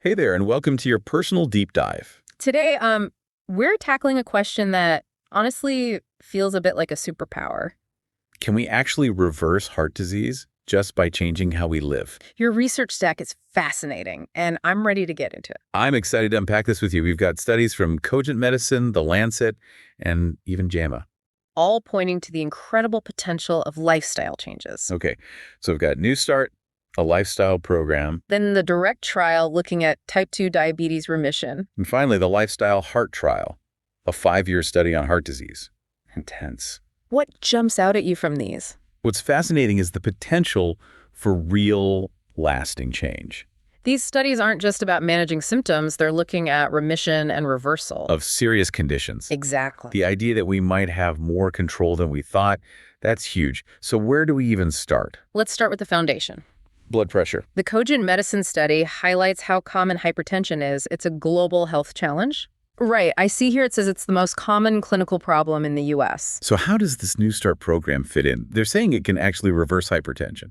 Hey there, and welcome to your personal deep dive. Today, we're tackling a question that honestly feels a bit like a superpower. Can we actually reverse heart disease just by changing how we live? Your research stack is fascinating, and I'm ready to get into it. I'm excited to unpack this with you. We've got studies from Cogent Medicine, the Lancet, and even JAMA. All pointing to the incredible potential of lifestyle changes. Okay, so we've got New Start, a lifestyle program, Then the direct trial looking at type 2 diabetes remission. and finally the Lifestyle Heart Trial, a 5-year study on heart disease. Intense. What jumps out at you from these? What's fascinating is the potential for real, lasting change These studies aren't just about managing symptoms, they're looking at remission and reversal. of serious conditions. Exactly. The idea that we might have more control than we thought, that's huge. So where do we even start? Let's start with the foundation. Blood pressure. The Cogent Medicine study highlights how common hypertension is. It's a global health challenge. Right. I see here it says it's the most common clinical problem in the U.S. So how does this New Start program fit in? They're saying it can actually reverse hypertension.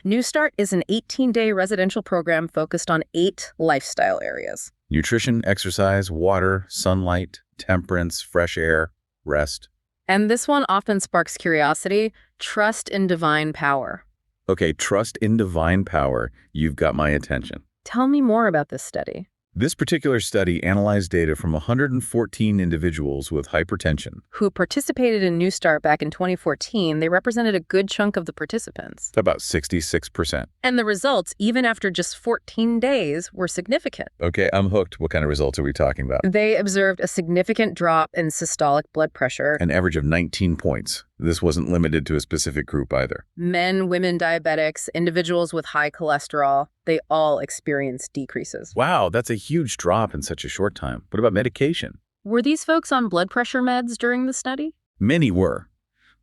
New Start is an 18-day residential program focused on 8 lifestyle areas. Nutrition, exercise, water, sunlight, temperance, fresh air, rest. And this one often sparks curiosity, trust in divine power. Okay, trust in divine power. You've got my attention. Tell me more about this study. This particular study analyzed data from 114 individuals with hypertension. Who participated in New Start back in 2014, they represented a good chunk of the participants. About 66%. And the results, even after just 14 days, were significant. Okay, I'm hooked. What kind of results are we talking about? They observed a significant drop in systolic blood pressure. An average of 19 points. This wasn't limited to a specific group either. Men, women, diabetics, individuals with high cholesterol, they all experienced decreases. Wow, that's a huge drop in such a short time. What about medication? Were these folks on blood pressure meds during the study? Many were.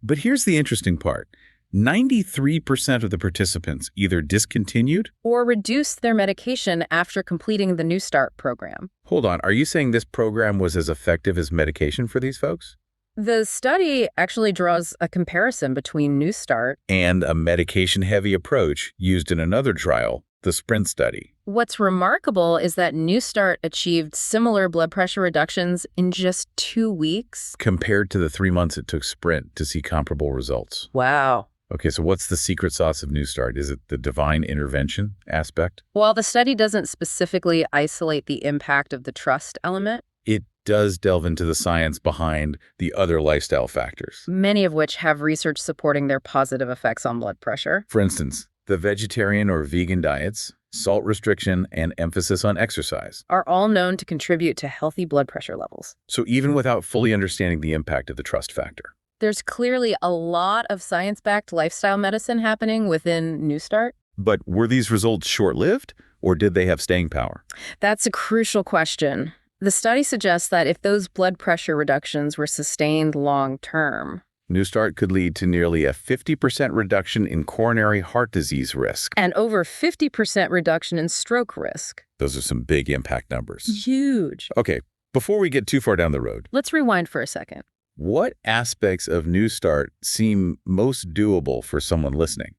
But here's the interesting part. 93% of the participants either discontinued. Or reduced their medication after completing the New Start program. Hold on, are you saying this program was as effective as medication for these folks? The study actually draws a comparison between New Start. And a medication-heavy approach used in another trial, the SPRINT study. What's remarkable is that New Start achieved similar blood pressure reductions in just 2 weeks. Compared to the 3 months it took SPRINT to see comparable results. Wow. Okay, so what's the secret sauce of New Start? Is it the divine intervention aspect? While the study doesn't specifically isolate the impact of the trust element, It does delve into the science behind the other lifestyle factors. many of which have research supporting their positive effects on blood pressure. For instance, the vegetarian or vegan diets, salt restriction, and emphasis on exercise. Are all known to contribute to healthy blood pressure levels. So even without fully understanding the impact of the trust factor. There's clearly a lot of science-backed lifestyle medicine happening within New Start. But were these results short-lived, or did they have staying power? That's a crucial question. The study suggests that if those blood pressure reductions were sustained long-term, New Start could lead to nearly a 50% reduction in coronary heart disease risk. and over 50% reduction in stroke risk. Those are some big impact numbers. Huge. Okay, before we get too far down the road, Let's rewind for a second. what aspects of New Start seem most doable for someone listening?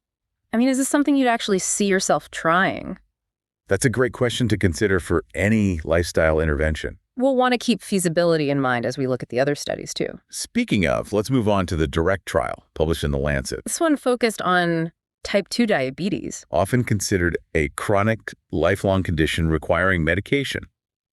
I mean, is this something you'd actually see yourself trying? That's a great question to consider for any lifestyle intervention. We'll want to keep feasibility in mind as we look at the other studies, too. Speaking of, let's move on to the direct trial, published in the Lancet. This one focused on type 2 diabetes. Often considered a chronic, lifelong condition requiring medication.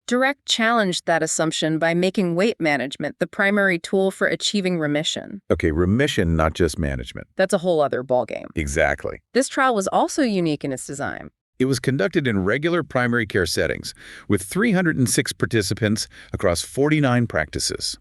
Direct challenged that assumption by making weight management the primary tool for achieving remission. Okay, remission, not just management. That's a whole other ballgame. Exactly. This trial was also unique in its design. It was conducted in regular primary care settings, with 306 participants across 49 practices.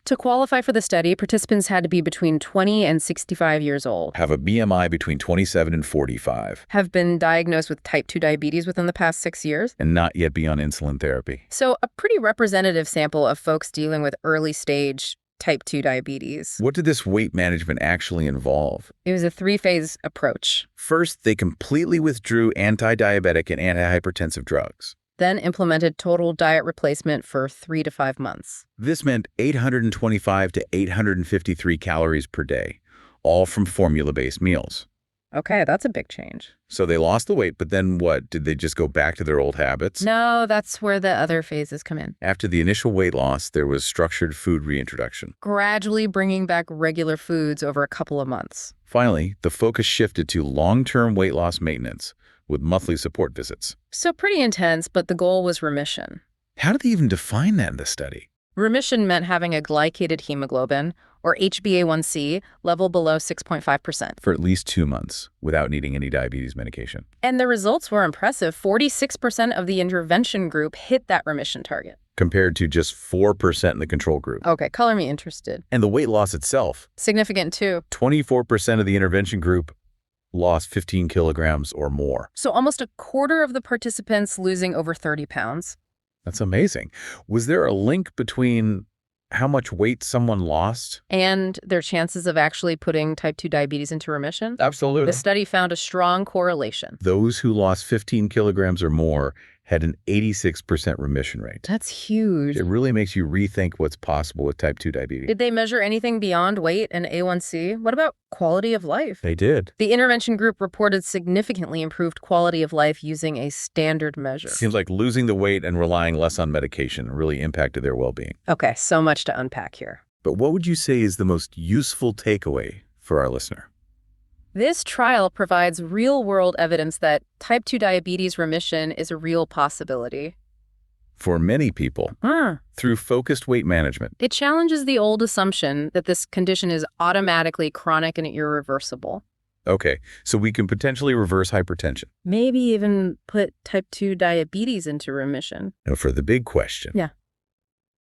To qualify for the study, participants had to be between 20 and 65 years old, Have a BMI between 27 and 45, have been diagnosed with type 2 diabetes within the past 6 years. and not yet be on insulin therapy. So a pretty representative sample of folks dealing with early stage type 2 diabetes. What did this weight management actually involve? It was a 3-phase approach, First, they completely withdrew anti-diabetic and antihypertensive drugs. then implemented total diet replacement for 3 to 5 months. This meant 825 to 853 calories per day, all from formula-based meals. Okay, that's a big change. So they lost the weight, but then what? Did they just go back to their old habits? No, that's where the other phases come in. After the initial weight loss, there was structured food reintroduction. Gradually bringing back regular foods over a couple of months. Finally, the focus shifted to long-term weight loss maintenance with monthly support visits. So pretty intense, but the goal was remission. How did they even define that in the study? Remission meant having a glycated hemoglobin, or HbA1c, level below 6.5%. For at least 2 months without needing any diabetes medication. And the results were impressive. 46% of the intervention group hit that remission target. Compared to just 4% in the control group. Okay, color me interested. And the weight loss itself. Significant too. 24% of the intervention group lost 15 kilograms or more. So almost a quarter of the participants losing over 30 pounds. That's amazing. Was there a link between how much weight someone lost and their chances of actually putting type 2 diabetes into remission? Absolutely. The study found a strong correlation. Those who lost 15 kilograms or more had an 86% remission rate. That's huge. It really makes you rethink what's possible with type 2 diabetes. Did they measure anything beyond weight and A1C? What about quality of life? They did. The intervention group reported significantly improved quality of life using a standard measure. Seems like losing the weight and relying less on medication really impacted their well-being. Okay, so much to unpack here. But what would you say is the most useful takeaway for our listener? This trial provides real-world evidence that type 2 diabetes remission is a real possibility. For many people, through focused weight management. It challenges the old assumption that this condition is automatically chronic and irreversible. Okay, so we can potentially reverse hypertension. Maybe even put type 2 diabetes into remission. Now for the big question. Yeah.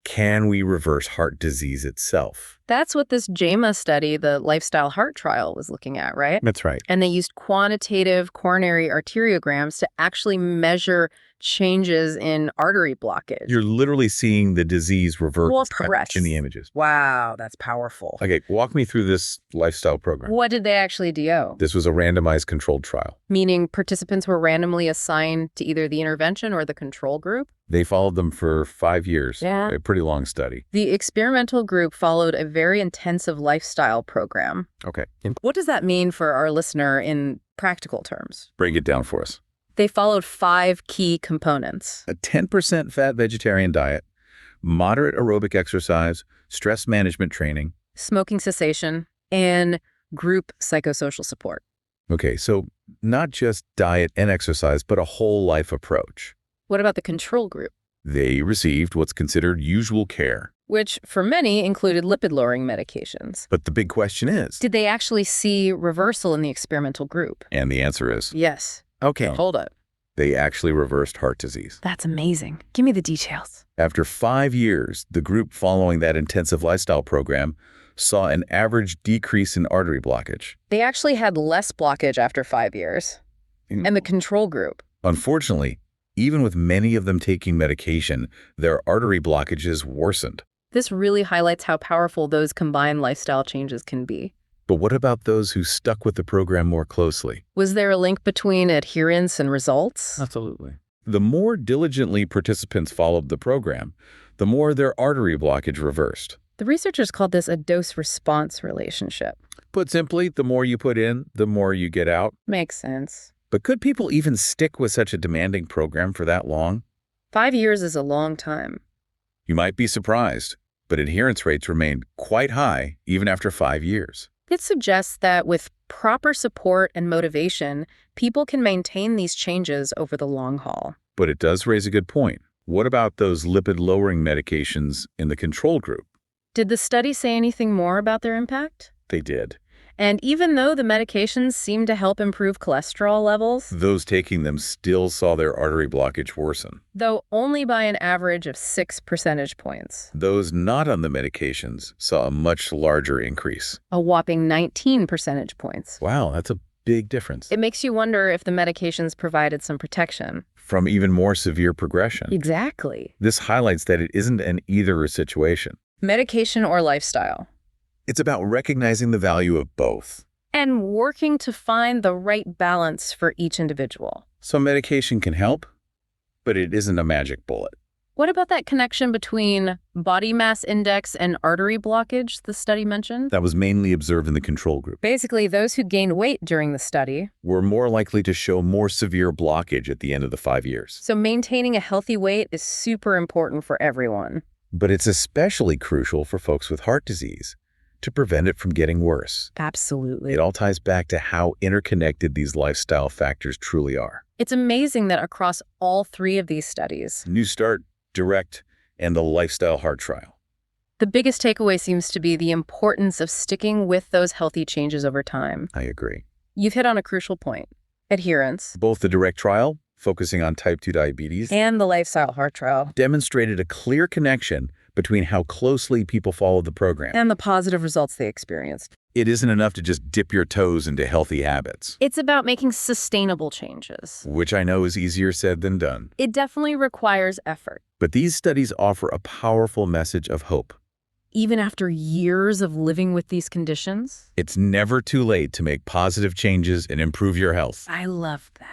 Can we reverse heart disease itself? That's what this JAMA study, the lifestyle heart trial, was looking at, right? That's right. And they used quantitative coronary arteriograms to actually measure changes in artery blockage. You're literally seeing the disease reverse in the images. Wow, that's powerful. Okay, walk me through this lifestyle program. What did they actually do? This was a randomized controlled trial. Meaning participants were randomly assigned to either the intervention or the control group? They followed them for 5 years. Yeah. A pretty long study. The experimental group followed a very intensive lifestyle program. Okay. What does that mean for our listener in practical terms? Break it down for us. They followed 5 key components. A 10% fat vegetarian diet, moderate aerobic exercise, stress management training. Smoking cessation, and group psychosocial support. Okay, so not just diet and exercise, but a whole life approach. What about the control group? They received what's considered usual care. Which, for many, included lipid-lowering medications. But the big question is... Did they actually see reversal in the experimental group? And the answer is... Yes. Okay. Hold up. They actually reversed heart disease. That's amazing. Give me the details. After 5 years, the group following that intensive lifestyle program saw an average decrease in artery blockage. They actually had less blockage after 5 years. And the control group? Unfortunately, even with many of them taking medication, their artery blockages worsened. This really highlights how powerful those combined lifestyle changes can be. But what about those who stuck with the program more closely? Was there a link between adherence and results? Absolutely. The more diligently participants followed the program, the more their artery blockage reversed. The researchers called this a dose-response relationship. Put simply, the more you put in, the more you get out. Makes sense. But could people even stick with such a demanding program for that long? 5 years is a long time. You might be surprised, but adherence rates remained quite high even after 5 years. It suggests that with proper support and motivation, people can maintain these changes over the long haul. But it does raise a good point. What about those lipid-lowering medications in the control group? Did the study say anything more about their impact? They did. And even though the medications seem to help improve cholesterol levels, Those taking them still saw their artery blockage worsen. though only by an average of 6 percentage points, Those not on the medications saw a much larger increase. a whopping 19 percentage points. Wow, that's a big difference. It makes you wonder if the medications provided some protection. From even more severe progression. Exactly. This highlights that it isn't an either-or situation. Medication or lifestyle. It's about recognizing the value of both. And working to find the right balance for each individual. So medication can help, but it isn't a magic bullet. What about that connection between body mass index and artery blockage the study mentioned? That was mainly observed in the control group. Basically, those who gained weight during the study Were more likely to show more severe blockage at the end of the 5 years. So maintaining a healthy weight is super important for everyone. But it's especially crucial for folks with heart disease to prevent it from getting worse. Absolutely. It all ties back to how interconnected these lifestyle factors truly are. It's amazing that across all three of these studies, New Start, Direct, and the Lifestyle Heart Trial. the biggest takeaway seems to be the importance of sticking with those healthy changes over time. I agree. You've hit on a crucial point: adherence. Both the Direct trial, focusing on type 2 diabetes, And the Lifestyle Heart Trial. demonstrated a clear connection between how closely people followed the program. And the positive results they experienced. It isn't enough to just dip your toes into healthy habits, It's about making sustainable changes. which I know is easier said than done. It definitely requires effort. But these studies offer a powerful message of hope. Even after years of living with these conditions. It's never too late to make positive changes and improve your health. I love that.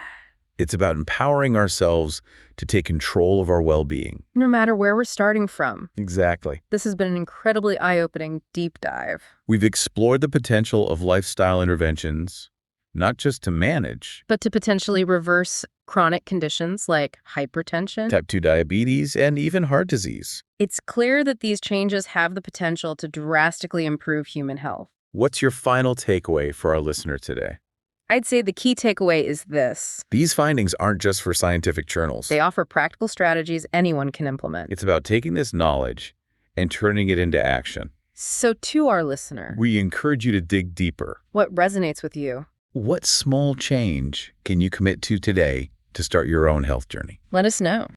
It's about empowering ourselves to take control of our well-being. No matter where we're starting from. Exactly. This has been an incredibly eye-opening deep dive. We've explored the potential of lifestyle interventions, not just to manage But to potentially reverse chronic conditions like hypertension. type 2 diabetes and even heart disease. It's clear that these changes have the potential to drastically improve human health. What's your final takeaway for our listener today? I'd say the key takeaway is this. These findings aren't just for scientific journals. They offer practical strategies anyone can implement. It's about taking this knowledge and turning it into action. So to our listener, We encourage you to dig deeper. what resonates with you? What small change can you commit to today to start your own health journey? Let us know.